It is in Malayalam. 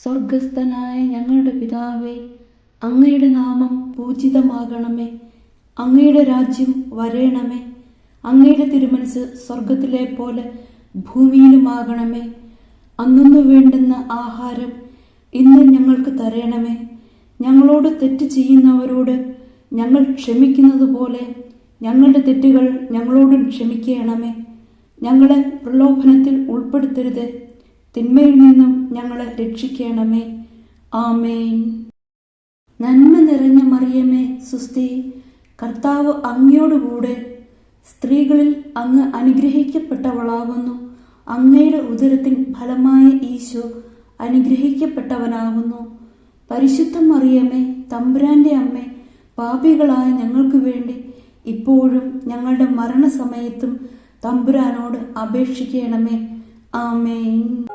സ്വർഗസ്ഥനായ ഞങ്ങളുടെ പിതാവേ, അങ്ങയുടെ നാമം പൂജിതമാകണമേ. അങ്ങയുടെ രാജ്യം വരേണമേ. അങ്ങയുടെ തിരുമനസ് സ്വർഗത്തിലെ പോലെ ഭൂമിയിലുമാകണമേ. അന്നു വേണ്ടുന്ന ആഹാരം ഇന്ന് ഞങ്ങൾക്ക് തരണമേ. ഞങ്ങളോട് തെറ്റ് ചെയ്യുന്നവരോട് ഞങ്ങൾ ക്ഷമിക്കുന്നത് പോലെ ഞങ്ങളുടെ തെറ്റുകൾ ഞങ്ങളോടും ക്ഷമിക്കണമേ. ഞങ്ങളെ പ്രലോഭനത്തിൽ ഉൾപ്പെടുത്തരുത്, തിന്മയിൽ നിന്നും ഞങ്ങളെ രക്ഷിക്കണമേ. ആമേൻ. നന്മ നിറഞ്ഞ മറിയമേ, സുസ്തി, കർത്താവ് അങ്ങയോടുകൂടെ സ്ത്രീകളിൽ അങ്ങ് അനുഗ്രഹിക്കപ്പെട്ടവളാകുന്നു. അങ്ങയുടെ ഉദരത്തിൻ ഫലമായ ഈശോ അനുഗ്രഹിക്കപ്പെട്ടവനാകുന്നു. പരിശുദ്ധ മറിയമേ, തമ്പുരാന്റെ അമ്മേ, പാപികളായ ഞങ്ങൾക്ക് വേണ്ടി ഇപ്പോഴും ഞങ്ങളുടെ മരണസമയത്തും തമ്പുരാനോട് അപേക്ഷിക്കണമേ. ആമേൻ.